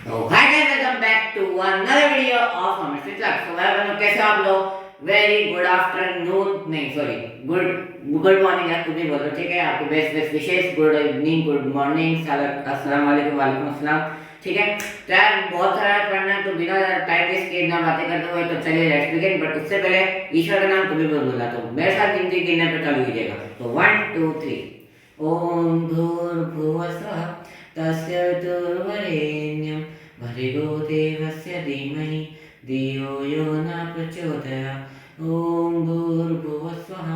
तो hi guys, welcome back to another video of हमें फिटलक। तो भाई बहनों, कैसे हो आप लोग? वेरी गुड आफ्टरनून, नहीं सॉरी, गुड गुड मॉर्निंग यार, तुम ही बोलो, ठीक है? आपको best best wishes, good evening, good morning, अस्सलाम वालेकुम, वालेकुम अस्सलाम, ठीक है? तो यार बहुत सारा पढ़ना है, तो बिना टाइम वेस्ट किए ना बातें करते हुए तो चलिए लेट्स बिगिन। बट उससे पहले ईश्वर का नाम तुम्हें बोलना, तो मेरे साथ गिनती गिनने पे चालू कीजिएगा। तो 1 2 3। ओम भूर्भुवः स्वः तस्य वितुर्वरेण्यं भर्गो देवस्य धीमहि धियो यो न प्रचोदयात्। ॐ भूर्भुवः स्वः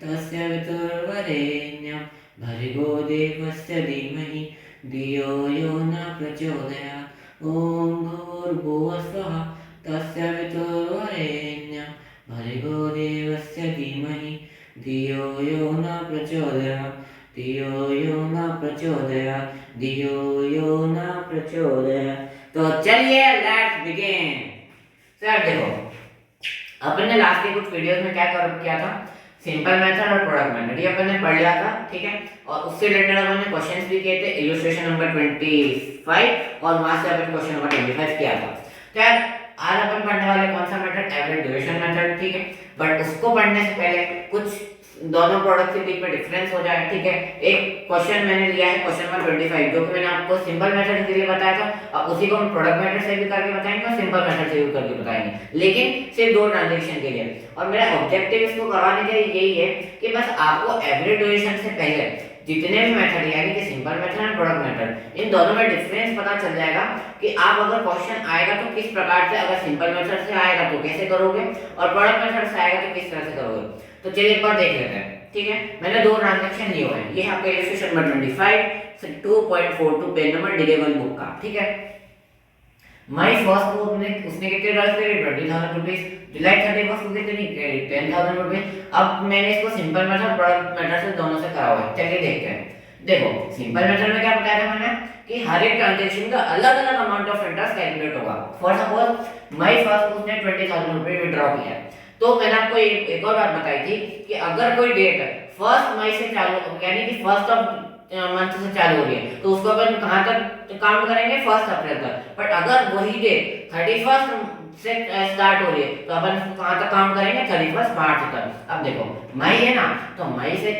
तस्य वितुर्वरेण्यं भर्गो देवस्य धीमहि धियो यो न प्रचोदयात्। ॐ भूर्भुवः स्वः तस्य वितुर्वरेण्यं भर्गो देवस्य धीमहि धियो यो न प्रचोदयात्। धियो यो न प्रचोदयात्। धियो यो न प्रचोदयात्। तो चलिए लेट्स बिगिन। सर देखो, अपन ने लास्ट के कुछ वीडियोस में क्या किया था, सिंपल मेथड और प्रोडक्ट मेथड ये अपन ने पढ़ लिया था, ठीक है? और उससे रिलेटेड अपन ने क्वेश्चंस भी किए थे, इलस्ट्रेशन नंबर 25 और वहां से अपन क्वेश्चन नंबर 25 किया था। तो यार आज अपन पढ़ने वाले कौन सा मेथड, एवरेज ड्यूरेशन मेथड, ठीक है? बट उसको पढ़ने से पहले कुछ दोनों प्रोडक्ट के बीच में डिफरेंस हो जाए, ठीक है? एक क्वेश्चन मैंने लिया है, क्वेश्चन नंबर 25, जो कि मैंने आपको सिंपल मेथड के लिए बताया था। अब उसी को हम प्रोडक्ट मेथड से भी करके बताएंगे और सिंपल मेथड से भी करके बताएंगे, लेकिन सिर्फ दो ट्रांजैक्शन के लिए। और मेरा ऑब्जेक्टिव इसको करवाने का यही है कि बस आपको एवरेज ड्यूरेशन से पहले जितने भी मेथड यानी कि सिंपल मेथड और प्रोडक्ट मेथड, इन दोनों में डिफरेंस पता चल जाएगा कि आप अगर क्वेश्चन आएगा तो किस प्रकार से, अगर सिंपल मेथड से आएगा तो कैसे करोगे और प्रोडक्ट मेथड से आएगा तो किस तरह से करोगे। तो चलिए एक बार देख लेते हैं, ठीक है? मैंने दो ट्रांजैक्शन लिए हुए हैं, ये है आपका इलस्ट्रेशन नंबर 25 से 2.42 पेज नंबर डिलेवन बुक का, ठीक है? मई फर्स्ट को उसने कितने डॉलर क्रेडिट, 20,000 रुपीस। जुलाई 31 को कितनी क्रेडिट, 10,000 रुपीस। अब मैंने इसको सिंपल मेथड प्रोडक्ट मेथड से दोनों से करा हुआ है, चलिए देखते हैं। देखो सिंपल मेथड में क्या बताया था मैंने कि हर एक ट्रांजैक्शन का अलग अलग अमाउंट ऑफ इंटरेस्ट कैलकुलेट होगा। फॉर सपोज मई फर्स्ट को उसने 20,000 रुपए विड्रॉ किया, तो मैंने आपको एक और बात बताई थी कि अगर कोई डेट फर्स्ट मई से चालू यानी कि फर्स्ट ऑफ मंथ से चालू हो रही है तो उसको अपन कहां तक काउंट करेंगे, 1 अप्रैल तक। बट अगर वही डेट 31 से स्टार्ट हो रही है तो अपन कहां तक काउंट करेंगे, 31 मार्च तक। अब देखो मई है ना, तो मई से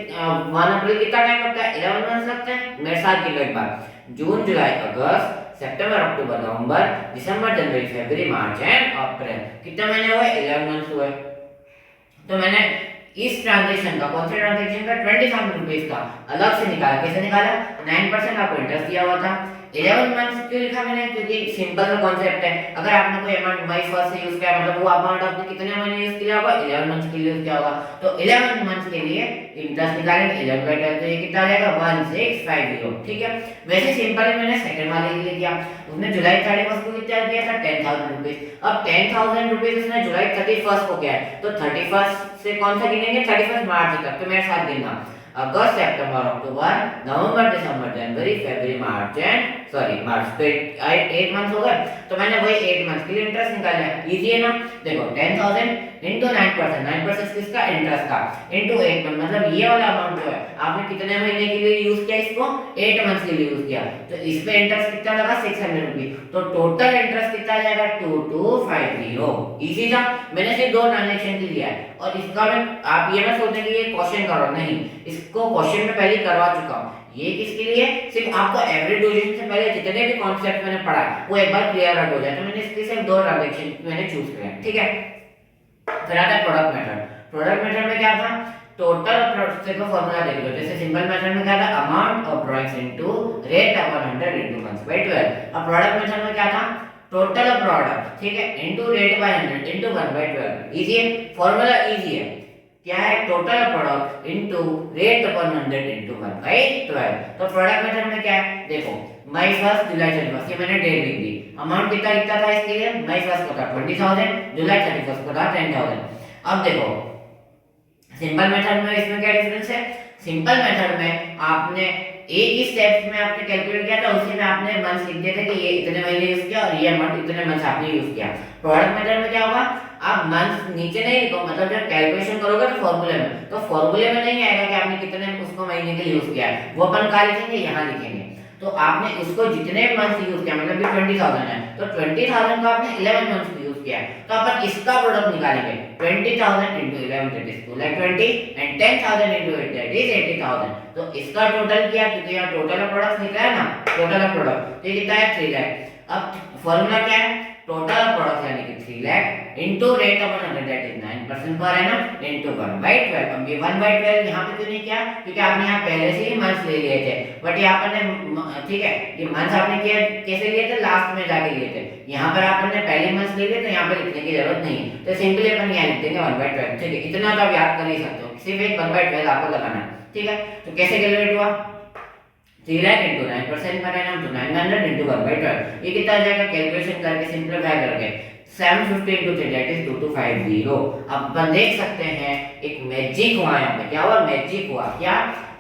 1 अप्रैल कितना टाइम लगता है, 11 मंथ लगते हैं। मेरे साथ गिनो एक बार, जून जुलाई अगस्त सितंबर अक्टूबर नवंबर दिसंबर जनवरी फरवरी मार्च एंड अप्रैल, कितने महीने हुए, 11 मंथ हुए। तो मैंने इस ट्रांजैक्शन का, कौन से ट्रांजैक्शन का, 20,000 रुपीस का अलग से निकाला। कैसे निकाला, 9% आपको इंटरेस्ट दिया हुआ था। 11 मंथ्स क्यों लिखा मैंने, क्योंकि सिंपल सा कॉन्सेप्ट है। अगर आपने कोई अमाउंट मई फर्स्ट से यूज किया मतलब वो अमाउंट आपने कितने महीने यूज किया होगा, 11 मंथ्स के लिए यूज किया होगा। तो 11 मंथ्स के लिए इंटरेस्ट निकालेंगे, 11/12 तो ये कितना आ जाएगा, 1650, ठीक है? वैसे सिंपल मैंने सेकंड वाले के लिए किया, उसने जुलाई 31 को कितना दिया था, 10,000 रुपीस। अब 10,000 रुपीस उसने जुलाई 31 को किया है, तो 31 से कौन सा गिनेंगे, 31 मार्च तक। तो मेरे साथ गिनना, अगस्त सितंबर अक्टूबर नवंबर दिसंबर जनवरी फरवरी मार्च एंड मार्च, तो 8 मंथ हो गए। तो मैंने वही 8 मंथ के लिए इंटरेस्ट निकाला है, इजी है ना? देखो 10,000 इंटू 9%, 9% किसका, इंटरेस्ट का, इंटू 8 मंथ, मतलब ये वाला अमाउंट जो है आपने कितने महीने के लिए यूज किया, इसको 8 मंथ के लिए यूज किया, तो इस पे इंटरेस्ट कितना लगा, 600 रुपीस। तो टोटल इंटरेस्ट कितना आ जाएगा, 2250। इजी था, मैंने सिर्फ दो ट्रांजैक्शन के लिया है। और इसका मैं, आप ये ना सोचें कि ये क्वेश्चन करो, नहीं, इसको क्वेश्चन में पहले करवा चुका हूं। ये किसके लिए, सिर्फ आपको एवरेज ड्यूरेशन से पहले जितने भी कॉन्सेप्ट मैंने पढ़ा वो एक बार क्लियर आउट हो जाए, तो मैंने इसके सिर्फ दो ट्रांजैक्शन मैंने चूज किया, ठीक है? फिर आता है प्रोडक्ट मेथड। प्रोडक्ट मेथड में क्या था, टोटल प्रोडक्ट का फार्मूला देख लो। जैसे सिंपल मेथड में क्या था, amount of drawings into rate upon 100 into months by 12। अब प्रोडक्ट मेथड में क्या था, टोटल ऑफ प्रोडक्ट, ठीक है, into rate by 100 into 1/12। Easy है, फार्मूला इजी है। क्या है, total of product into rate upon 100 into 1/12। तो प्रोडक्ट मेथड में क्या है, देखो मई फर्स्ट जुलाई 31, ये मैंने डेट लिख दी। अमाउंट कितना लिखता था इसके लिए, मई फर्स्ट को था 20,000, जुलाई 31 को था 10,000। अब देखो सिंपल मेथड में इसमें क्या डिफरेंस है, सिंपल मेथड में आपने एक ही स्टेप में आपने कैलकुलेट किया था, उसी में आपने मंथ्स लिख दिए थे कि ये इतने महीने यूज किया और ये अमाउंट इतने मंथ्स आपने यूज किया। प्रोडक्ट मेथड में क्या होगा, आप मंथ्स नीचे नहीं लिखो, मतलब जब कैलकुलेशन करोगे तो फॉर्मूले में, तो फॉर्मूले में नहीं आएगा कि आपने कितने उसको महीने के लिए यूज किया है, वो अपन कहां लिखेंगे, यहां लिखेंगे। तो आपने उसको जितने मंथ्स यूज किया, मतलब कि 20,000 है तो 20,000 को आपने 11 मंथ्स यूज किया, तो अपन इसका प्रोडक्ट निकालेंगे 20,000 into 11 that is 2 like 20 and 10,000 into 8 that is 80,000। तो इसका टोटल किया, क्योंकि यहाँ टोटल ऑफ प्रोडक्ट निकला है ना, टोटल ऑफ प्रोडक्ट, तो ये कितना है 3 लाख। अब फॉर्मूला क्या है, टोटल ऑफ प्रोडक्ट यानी कि 3 lakh into rate of 100 that is 9% per annum into 1/12। अब ये 1/12 यहां पे क्यों नहीं किया, क्योंकि आपने यहां पहले से ही मंथ्स ले लिए थे, बट यहां पर ने ठीक है ये मंथ्स आपने किया कैसे लिए थे, लास्ट में जाके लिए थे। यहां पर आपने पहले मंथ्स ले लिए तो यहां पे लिखने की जरूरत नहीं है, तो सिंपली अपन यहां लिख देंगे 1/12। ठीक है, इतना तो आप याद कर ही सकते हो, सिर्फ एक 1/12 आपको लगाना है। ठीक है, तो कैसे कैलकुलेट हुआ, 3 लाख into 9% पर एनम तो 900 into 1/12, ये कितना आ जाएगा, कैलकुलेशन करके सिंपलीफाई करके 750 into 3 that is 2250। अब अपन देख सकते हैं एक मैजिक हुआ यहाँ पे, क्या हुआ, मैजिक हुआ, क्या,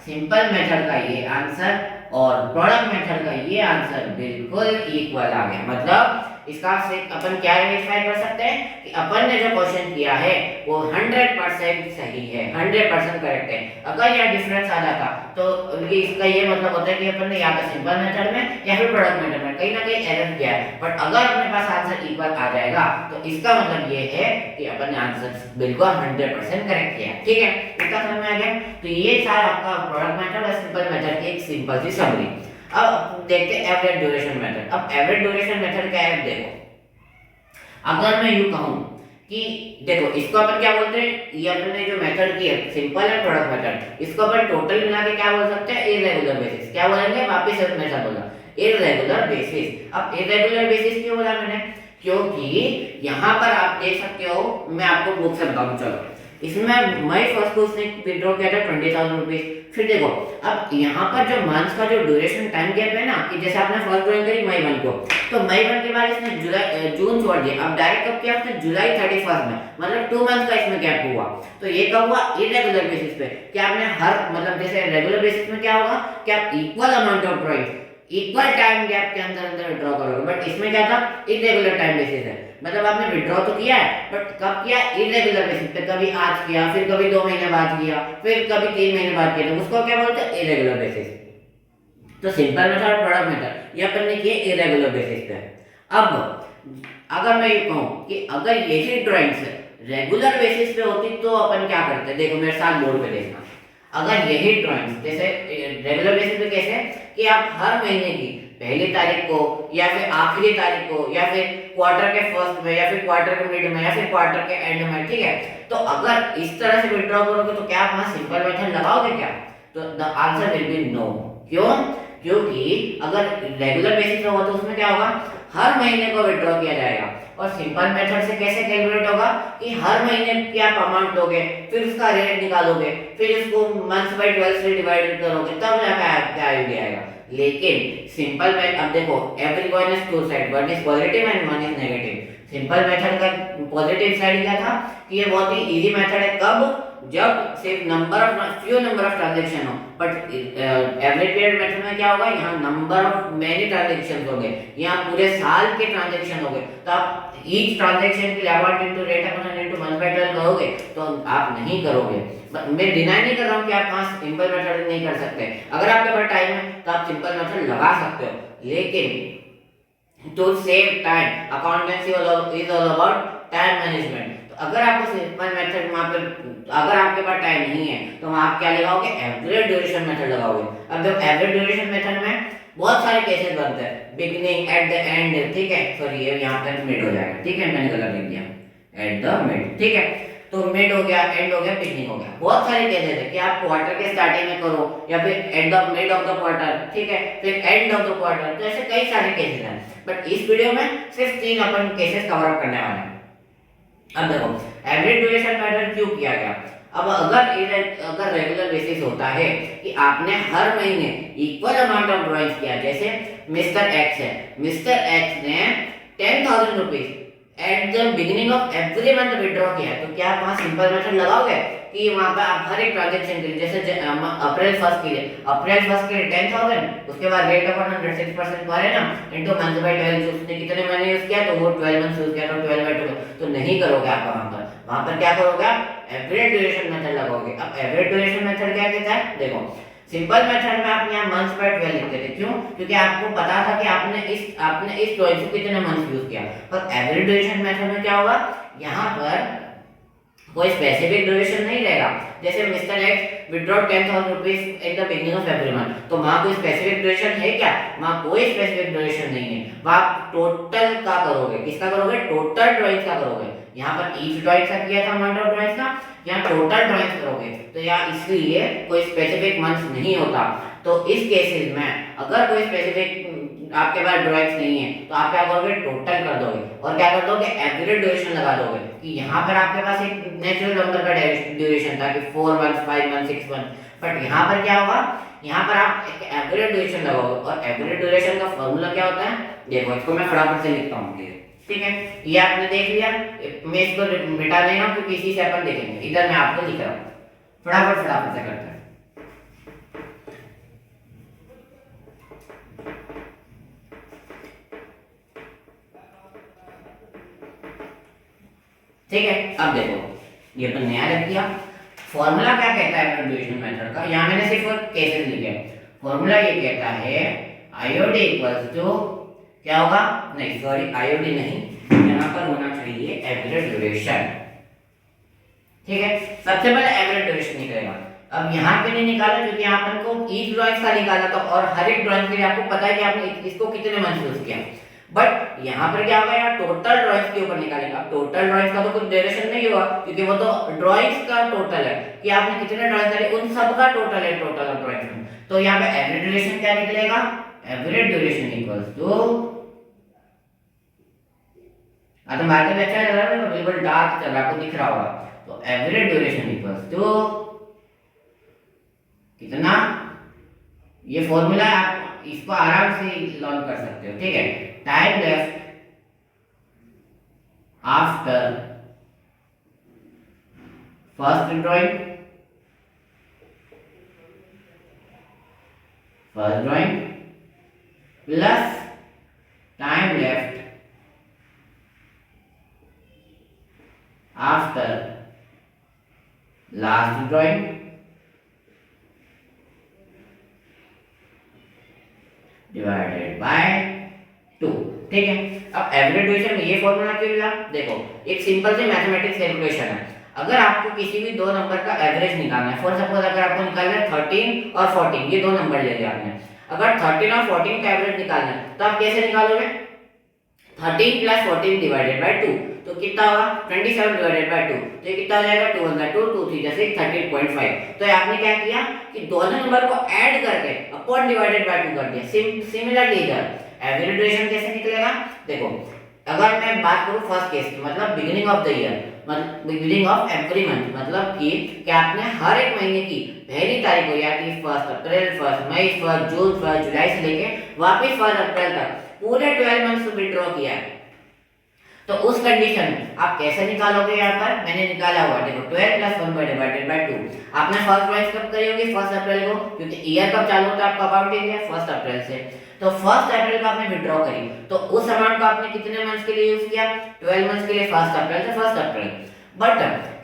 सिंपल मेथड का ये आंसर और प्रोडक्ट मेथड का ये आंसर बिल्कुल इक्वल आ गया। मतलब इसका से अपन क्या वेरीफाई कर सकते हैं कि अपन ने जो क्वेश्चन किया है वो 100% सही है, 100% करेक्ट है। अगर यह डिफरेंस आ जाता तो इसका ये मतलब होता है कि अपन ने या तो सिंपल मेथड में या फिर प्रोडक्ट मेथड में कहीं ना कहीं एरर किया है, बट अगर अपने पास आंसर इक्वल आ जाएगा तो इसका मतलब ये है कि अपन ने आंसर बिल्कुल 100% करेक्ट किया। ठीक है, इतना समझ में आ गया। तो ये सारा आपका प्रोडक्ट मेथड और सिंपल मेथड की एक सिंपल सी समरी। अब देखते हैं एवरेज ड्यूरेशन मेथड। अब एवरेज ड्यूरेशन मेथड क्या है, देखो अगर मैं यूं कहूं कि देखो इसको अपन क्या बोलते हैं, ये अपने जो मेथड की है सिंपल है प्रोडक्ट मेथड, इसको अपन टोटल मिला के क्या बोल सकते हैं, इररेगुलर बेसिस। क्या बोलेंगे, वापस से मेथड बोला इररेगुलर बेसिस। अब इररेगुलर बेसिस क्यों बोला मैंने, क्योंकि यहां पर आप देख सकते हो, मैं आपको बुक से बताऊं, चलो इसमें मई फर्स्ट को उसने विड्रॉ किया था 20,000 रुपीज। फिर देखो अब यहाँ पर जो मंथ्स का जो ड्यूरेशन टाइम गैप है ना, कि जैसे आपने फर्स्ट ड्रॉइंग करी मई 1 को, तो मई 1 के बाद इसने जून छोड़ दिया। अब डायरेक्ट कब किया उसने, जुलाई 31 में, मतलब 2 मंथ का इसमें गैप हुआ। तो ये कब हुआ, इरेगुलर बेसिस पे। क्या आपने हर मतलब जैसे रेगुलर बेसिस में क्या होगा कि आप equal amount of drawing equal time gap के अंदर अंदर विड्रॉ करोगे, बट इसमें क्या था, इरेगुलर टाइम बेसिस है। मतलब आपने विड्रॉ तो किया है बट कब किया, इरेगुलर बेसिस पे, कभी आज किया, फिर कभी 2 महीने बाद किया, फिर कभी 3 महीने बाद किया, तो उसको क्या बोलते हैं, इरेगुलर बेसिस। तो सिंपल मेथड और प्रोडक्ट मेथड ये अपन ने किए इरेगुलर बेसिस पे। अब अगर मैं ये कहूं कि अगर यही ड्राइंग्स रेगुलर बेसिस पे होती तो अपन क्या करते, देखो मेरे साथ बोर्ड पे देखना, अगर यही ड्राइंग्स जैसे रेगुलर बेसिस पे कैसे कि आप हर महीने की पहली तारीख को या फिर आखिरी तारीख को या फिर क्वार्टर के फर्स्ट में या फिर क्वार्टर के मिड में या फिर क्वार्टर के एंड में, ठीक है, तो अगर इस तरह से विड्रॉ करोगे तो क्या आप वहां सिंपल मेथड लगाओगे क्या, तो the answer will be no. क्यों, क्योंकि अगर रेगुलर बेसिस पे हो तो उसमें क्या होगा, हर महीने को विड्रॉ किया जाएगा, और सिंपल मेथड से कैसे कैलकुलेट होगा कि हर महीने की आप अमाउंट लोगे, फिर उसका रेट निकालोगे, फिर इसको मंथ बाय 12 से डिवाइड करोगे, तब जाकर आइडिया आएगा। लेकिन सिंपल मेथड, अब देखो every coin has two side, one is positive and one is negative. Simple method का पॉजिटिव साइड क्या था कि ये बहुत ही इजी मेथड है, कब, जब सिर्फ फ्यू नंबर ऑफ ट्रांजैक्शन हो, बट एवरेज पीरियड मेथड में क्या होगा, यहाँ नंबर ऑफ मेनी ट्रांजैक्शन हो गए, यहाँ पूरे साल के ट्रांजैक्शन हो गए, तो आप ईच ट्रांजैक्शन के लिए amount into rate upon into 1/12 करोगे तो आप नहीं करोगे। मैं डिनाई नहीं कर रहा हूँ कि आप वहाँ सिंपल मेथड नहीं कर सकते, अगर आपके पास टाइम है तो आप सिंपल मेथड लगा सकते हो, लेकिन to save time accountancy is all about time management. तो अगर आपको सिंपल मेथड वहाँ पर, अगर आपके पास टाइम नहीं है तो वहाँ आप क्या लगाओगे, एवरेज ड्यूरेशन मेथड लगाओगे। अब जब एवरेज ड्यूरेशन मेथड में बहुत सारे केसेस बनते हैं, बिगिनिंग, एट द एंड, ठीक है, सॉरी ये यहाँ पर मिड हो जाएगा, ठीक है, मैंने गलत लिख दिया, एट द मिड, ठीक है, तो मिड हो गया, एंड हो गया, बिगिनिंग हो गया। बहुत सारे केसेस है कि आप क्वार्टर के स्टार्टिंग में करो या फिर at the mid of the quarter, ठीक है, फिर एंड ऑफ द क्वार्टर, तो ऐसे कई सारे केसेस हैं, बट इस वीडियो में सिर्फ 3 अपन केसेस कवर अप करने वाले हैं। अब देखो एवरेज ड्यूरेशन मेथड क्यों किया गया। अब अगर रेगुलर बेसिस होता है कि आपने हर महीने इक्वल अमाउंट ऑफ ड्राइंग्स किया, जैसे मिस्टर एक्स है, मिस्टर एक्स ने 10,000 rupees eight the beginning of every month withdraw किया, तो क्या आप वहाँ सिंपल मेथड लगाओगे कि वहाँ पर आप हर एक ट्रांजैक्शन के लिए, जैसे अप्रैल फर्स्ट के लिए 10,000, उसके बाद रेट ऑफ 106% पर है ना, इनटू मंथ बाय 12, उसने कितने महीने यूज किया तो वो 12 मंथ यूज किया, तो 12/2, तो नहीं करोगे आप वहाँ पर क्या करोगे, आप एवरेज ड्यूरेशन मेथड लगाओगे। अब एवरेज ड्यूरेशन मेथड क्या कहता है, देखो सिंपल मेथड में आप यहाँ मंथ्स बाय 12 लिखते थे, क्यों? क्योंकि आपको पता था कि आपने इस ड्राइंग को कितने मंथ्स यूज किया। पर एवरेज ड्यूरेशन मेथड में क्या होगा, यहाँ पर कोई स्पेसिफिक ड्यूरेशन नहीं रहेगा। जैसे mister x withdraw 10,000 rupees eight the beginning of every month, तो वहाँ कोई स्पेसिफिक ड्यूरेशन है क्या? वहाँ कोई स्पेसिफिक ड्यूरेशन नहीं है। वहाँ आप टोटल का करोगे, किसका करोगे? टोटल ड्राइंग्स का करोगे। यहाँ पर ईच ड्राइंग का किया था अमाउंट ऑफ ड्राइंग्स का, यहाँ टोटल ड्राइंग्स करोगे, तो यहाँ इसलिए कोई स्पेसिफिक मंथ नहीं होता। तो इस केसेस में अगर कोई स्पेसिफिक आपके पास ड्राइंग्स नहीं है तो आप क्या करोगे? टोटल कर दोगे और क्या कर दोगे? एवरेज ड्यूरेशन लगा दोगे कि यहाँ पर आपके पास एक नेचुरल नंबर का ड्यूरेशन था कि 4 मंथ्स, 5 मंथ्स, 6 मंथ्स, बट यहाँ पर क्या होगा? यहाँ पर आप एक एवरेज ड्यूरेशन लगाओगे। और एवरेज ड्यूरेशन का फॉर्मूला क्या होता है? देखो, इसको मैं फटाफट से लिखता हूँ, ठीक है? ये आपने देख लिया, मैं इसको मिटा नहीं रहा हूँ क्योंकि इसी से अपन देखेंगे। इधर मैं आपको लिख रहा हूँ, फटाफट से करते हैं। ठीक है, अब देखो, ये अपन नया रख दिया। फॉर्मूला क्या कहता है एवरेज ड्यूरेशन मेथड का? यहाँ मैंने सिर्फ केसेस लिखे हैं। फॉर्मूला ये कहता है आईओडी इक्वल्स टू क्या होगा? नहीं सॉरी, आईओडी नहीं, यहाँ पर होना चाहिए एवरेज ड्यूरेशन। ठीक है, सबसे पहले एवरेज ड्यूरेशन निकलेगा। अब यहाँ पे नहीं निकाला क्योंकि यहाँ पर को ईच ड्राइंग का निकाला था और हर एक ड्राइंग के लिए आपको पता है कि आपने इसको कितने मंथ यूज किया। बट यहाँ पर क्या होगा? यहाँ टोटल ड्राइंग्स के ऊपर निकालेगा। अब टोटल ड्राइंग्स का तो कुछ ड्यूरेशन नहीं होगा क्योंकि वो तो ड्राइंग्स का टोटल है कि आपने कितने ड्राइंग करे, उन सब का टोटल है, टोटल ऑफ ड्राइंग्स में। तो यहाँ पे एवरेज ड्यूरेशन क्या निकलेगा? एवरेज ड्यूरेशन इक्वल्स टू, तो मार्केट अच्छा चल रहा है, बिल्कुल डार्क चल रहा है, आपको दिख रहा होगा। तो एवरेज ड्यूरेशन इक्वल्स टू कितना? ये फॉर्मूला आप इसको आराम से लर्न कर सकते हो, ठीक है? Time left after first drawing plus time left after last drawing divided by 2। ठीक है, अब एवरेज ड्यूरेशन में ये फॉर्मूला क्यों लिया? देखो, एक सिंपल सी मैथमेटिक्स कैलकुलेशन है। अगर आपको किसी भी दो नंबर का एवरेज निकालना है, फॉर सपोज अगर आपको निकालना है 13 और 14, ये दो नंबर ले लिया आपने। अगर 13 और 14 का एवरेज निकालना है तो आप कैसे निकालोगे? 13 प्लस 14 डिवाइडेड बाय 2, तो कितना होगा? 27 डिवाइडेड बाय 2, तो ये कितना हो जाएगा? 2 1 2 2 3 जैसे 13.5। तो आपने क्या किया कि दोनों नंबर को ऐड करके अपॉन डिवाइडेड बाय 2 कर दिया। सिमिलरली इधर एवरेज ड्यूरेशन कैसे निकलेगा? देखो, अगर मैं बात करूं फर्स्ट केस की, मतलब बिगिनिंग ऑफ द ईयर, मतलब बिगिनिंग ऑफ एवरी मंथ, मतलब कि आपने हर एक महीने की पहली तारीख को, या कि 1 अप्रैल, 1 मई, 1 जून, 1 जुलाई से लेके वापस 1 अप्रैल तक पूरे 12 मंथ्स विड्रॉ किया है, तो उस कंडीशन में आप कैसे निकालोगे? यहाँ पर मैंने निकाला हुआ, देखो 12 प्लस 1 डिवाइडेड बाय 2। आपने फर्स्ट ड्राइंग कब करी होगी? 1 अप्रैल को, क्योंकि ईयर कब चालू होता है आपका अकाउंटिंग है? 1 अप्रैल से। तो 1 अप्रैल को आपने विड्रॉ करी, तो उस अमाउंट को आपने कितने मंथ्स के लिए यूज किया? 12 मंथ्स के लिए, 1 अप्रैल से 1 अप्रैल। बट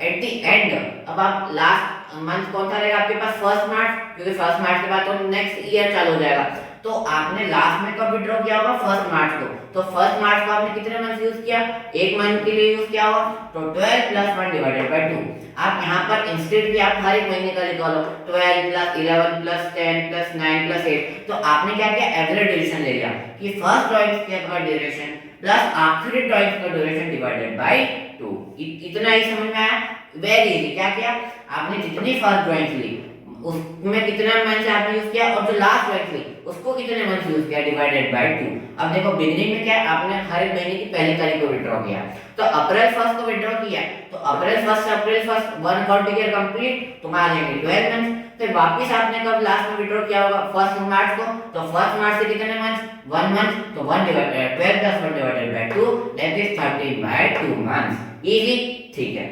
एट द एंड अब आप लास्ट मंथ कौन सा रहेगा आपके पास? 1 मार्च, क्योंकि 1 मार्च के बाद तो नेक्स्ट ईयर चालू हो जाएगा। तो आपने लास्ट में कब विड्रॉ किया होगा? 1 मार्च को। तो 1 मार्च को आपने कितने मंथ यूज किया? एक मंथ के लिए यूज किया होगा, तो 12 प्लस 1 डिवाइडेड बाय 2। आप यहाँ पर इंस्टेड भी आप हर एक महीने का निकालो, 12 प्लस 11 प्लस 10 प्लस 9 प्लस 8। तो आपने क्या किया? एवरेज ड्यूरेशन ले लिया कि फर्स्ट ड्राइंग का ड्यूरेशन प्लस आखिरी ड्राइंग का ड्यूरेशन डिवाइडेड बाय 2। इतना ही समझ में आया? Very easy. क्या किया आपने? जितनी फर्स्ट ड्राइंग ली उसमें कितना मंथ आपने यूज किया, और जो लास्ट ड्राइंग थी उसको कितने मंथ यूज किया, डिवाइडेड बाय 2। अब देखो, बिगिनिंग में क्या है? आपने हर एक महीने की पहली तारीख को विड्रॉ किया, तो अप्रैल 1 को विड्रॉ किया, तो अप्रैल 1 से अप्रैल 1 1 अकाउंटिंग ईयर कंप्लीट, तो आ जाएंगे 12 मंथ। फिर वापस आपने कब लास्ट में विड्रॉ किया होगा? 1 मार्च को, तो 1 मार्च से कितने मंथ? 1 मंथ, तो 1 divided 12 plus 1 divided by 2 that is 13 by 2 months. Easy, ठीक है।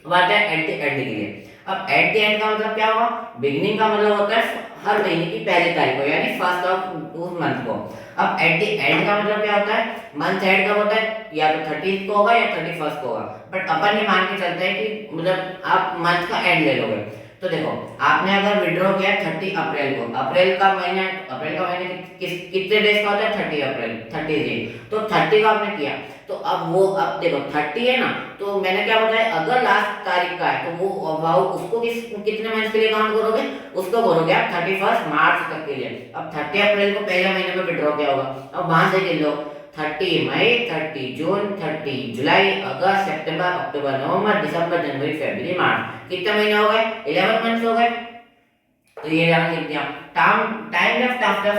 बात है एट द एंड के लिए। अब एट द एंड का मतलब क्या होगा? बिगिनिंग का मतलब होता है हर महीने की पहली तारीख को, यानी फर्स्ट ऑफ उस मंथ को। अब एट द एंड का मतलब क्या होता है? मंथ एंड कब होता है? या तो 30th को होगा या 31st को होगा, बट अपन ये मान के चलते हैं कि मतलब आप मंथ का एंड ले लोगे। तो देखो आपने अगर विड्रॉ किया 30 अप्रैल को, अप्रैल का महीना कितने डेज का होता है, 30 अप्रैल, 30 डेज, तो 30 का आपने किया, तो अब देखो 30 है ना, तो मैंने क्या बताया, अगर लास्ट तारीख का है तो वो उसको कितने मंथ के लिए काउंट करोगे, उसको करोगे आप 31 मार्च तक के लिए। अब 30 अप्रैल को पहले महीने में विड्रॉ किया होगा, अब वहां से गिन लो 30 मई, 30 जून, 30 जुलाई, अगस्त, सितंबर, अक्टूबर, नवंबर, दिसंबर, जनवरी, फरवरी, मार्च, कितने महीने हो गए, 11 मंथ्स हो गए। तो ये यहां लिख दिया। Time left after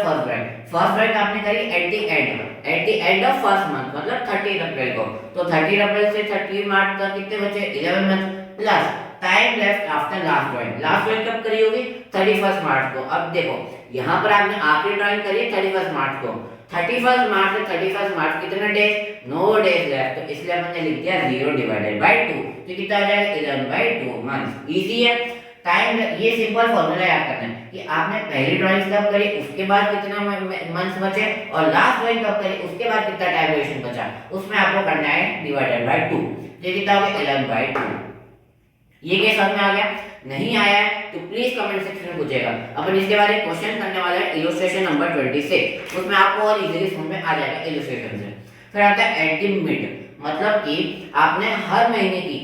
first break आपने करी at the end of first month, मतलब 30 अप्रैल को, तो 30 अप्रैल से 30 मार्च तक कितने बचे, 11 month, plus time left after last drawing कब करी होगी, 31 मार्च को। अब देखो यहाँ पर आपने आखिरी ड्राइंग करी है 31 मार्च को, 31 मार्च से 31 मार्च कितने डेज, 9 डेज लेफ्ट, तो इसलिए हमने लिख दिया 0 डिवाइडेड बाय 2, तो कितना आ जाएगा 11/2 मंथ। इजी है। टाइम, ये सिंपल फॉर्मूला याद करना है कि आपने पहली ड्राइंग कब करी, उसके बाद कितना मंथ्स बचे, और लास्ट ड्राइंग कब करी, उसके बाद कितना टाइम ड्यूरेशन बचा, उसमें आपको करना है डिवाइडेड बाय 2, ये कितना हो गया 11/2। ये क्या समझ में आ गया, नहीं आया है तो प्लीज कमेंट सेक्शन में पूछेगा, अपन इसके बारे में क्वेश्चन करने वाला है इलस्ट्रेशन नंबर 26, उसमें आपको और इजीली समझ में आ जाएगा इलस्ट्रेशन से। फिर आता है एट द मिड, मतलब कि आपने हर महीने की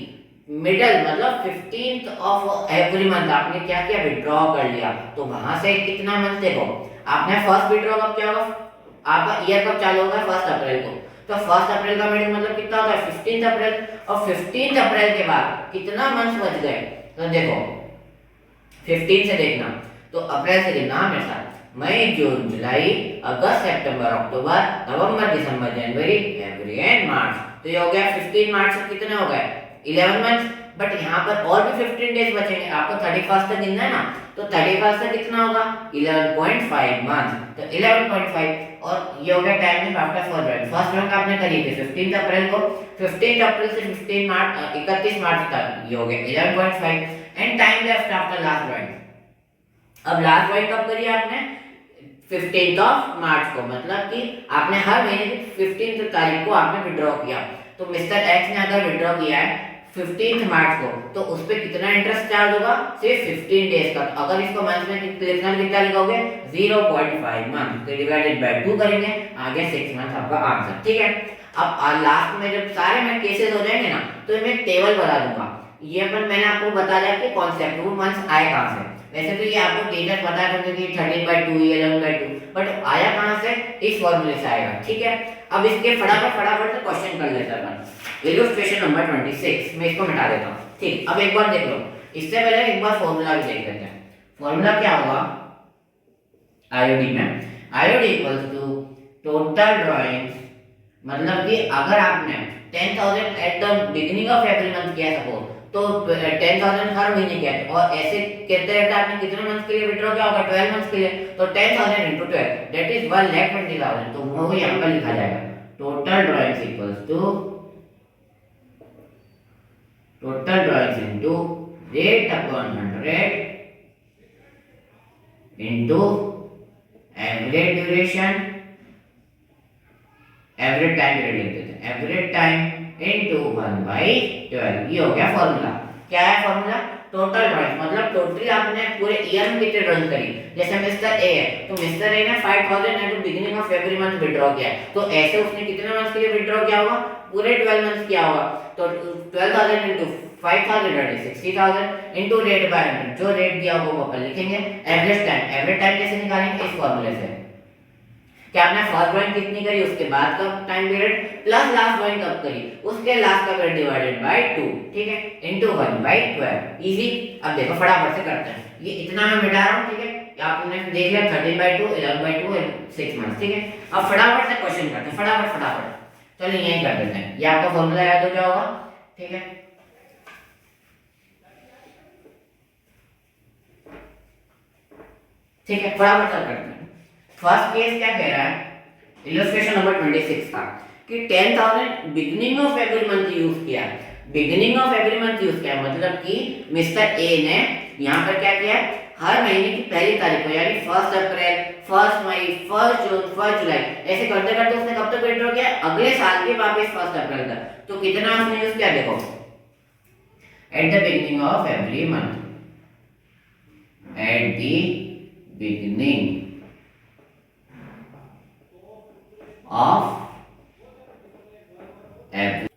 मिडल, मतलब 15th ऑफ एवरी मंथ आपने क्या किया, विड्रॉ कर लिया, तो वहां से कितना मंथ, देखो आपने फर्स्ट विड्रॉ कब किया होगा, आपका ईयर कब चालू होगा, 1 अप्रैल को, तो 1 अप्रैल का मिड मतलब कितना होता है 15th अप्रैल, और 15th अप्रैल के बाद कितना मंथ बच गए, तो देखो 15 से देखना, तो अप्रैल से देखना मेरे साथ, मई, जून, जुलाई, अगस्त, सितंबर, अक्टूबर, नवंबर, दिसंबर, जनवरी, फरवरी एंड मार्च, तो ये हो गया 15 मार्च से कितने हो गए 11 मंथ। बट यहाँ पर और भी 15 डेज बचेंगे, आपको 31 तक गिनना है ना, तो 31 से कितना होगा 11.5 मंथ, तो 11.5, और ये हो गया टाइम में आफ्टर फर्स्ट रैंक आपने करी थी 15 अप्रैल को, 15 अप्रैल से 15 मार्च 31 मार्च तक, ये हो गया 11.5, and time left after last rank. अब लास्ट रैंक कब करी आपने 15th ऑफ मार्च को, मतलब कि आपने हर महीने की 15th तारीख को आपने विड्रॉ किया, तो मिस्टर एक्स ने अगर विड्रॉ किया है 15th मार्च को, तो उस पे कितना इंटरेस्ट चार्ज होगा, सिर्फ 15 डेज का, तो अगर इसको मंथ में लिखना कितना लिखोगे 0.5 मंथ, तो डिवाइडेड बाय 2 करेंगे, आगे 6 मंथ आपका आंसर, ठीक है। अब लास्ट में जब सारे में केसेस हो जाएंगे ना, तो मैं टेबल बना दूंगा, ये अपन मैंने आपको बता दिया कि कॉन्सेप्ट वो मंथ्स आए कहां से, वैसे तो ये आपको टीचर बता देंगे कि 13/2, 11/2, बट आया कहां से, इस फॉर्मूले से आएगा, ठीक है। अब इसके फटाफट से क्वेश्चन कर लेते हैं अपन। इलस्ट्रेशन नंबर 26, मैं इसको मिटा देता हूं, ठीक। अब एक बार देख लो, इससे पहले एक बार फॉर्मूला भी देख लेते हैं। फॉर्मूला क्या होगा आईओडी में, IOD equals to total drawings, मतलब कि अगर आपने 10,000 at the beginning of every month किया सपोज, तो 10,000 हर महीने किया, और ऐसे कहते रहते आपने कितने मंथ के लिए विड्रॉ किया होगा 12 मंथ्स के लिए, तो 10,000 into 12 दैट इज 1,20,000, तो वो यहां पर लिखा जाएगा total drawings equals to total drawings into rate upon 100 into average duration, average time period लिख देते हैं, average time into 1/12, ये हो गया फॉर्मूला। क्या है फॉर्मूला, टोटल ड्राइंग, मतलब टोटली आपने पूरे ईयर में कितने ड्राइंग करी, जैसे मिस्टर ए है, तो मिस्टर ए ने 5,000 eight the beginning of every month withdraw किया, तो ऐसे उसने कितने मंथ्स के लिए विड्रॉ किया होगा, पूरे 12 मंथ्स किया होगा, तो 12,000 into 5,000 that is 60,000 into rate by 100, जो रेट दिया होगा वो अपन लिखेंगे। एवरेज टाइम कैसे निकालेंगे, इस फॉर्मूले से, कि आपने फर्स्ट ड्राइंग कितनी करी, उसके बाद का time period, plus last drawing कब करी, उसके लास्ट का पीरियड डिवाइडेड बाय 2, ठीक है, into 1/12, इजी। अब देखो फटाफट से करते हैं, ये इतना मैं मिटा रहा हूं, ठीक है, आपने देख लिया 13/2, 11/2, 6 मंथ्स, ठीक है। अब फटाफट से क्वेश्चन करते हैं, फटाफट चलिए यही कर देते हैं, ये आपका फॉर्मूला याद हो जाएगा, ठीक है। ठीक है, फटाफट करते हैं। फर्स्ट केस क्या कह रहा है, इलस्ट्रेशन नंबर 26 का, कि 10,000 beginning of every month use किया, beginning of every month use किया, मतलब कि मिस्टर ए ने यहाँ पर क्या किया, हर महीने की पहली तारीख को, यानी 1 अप्रैल, 1 मई, 1 जून, 1 जुलाई, ऐसे करते करते उसने कब तक विड्रॉ किया, अगले साल के वापस 1 अप्रैल तक, तो कितना उसने यूज किया, देखो eight the beginning of every month, at the beginning of every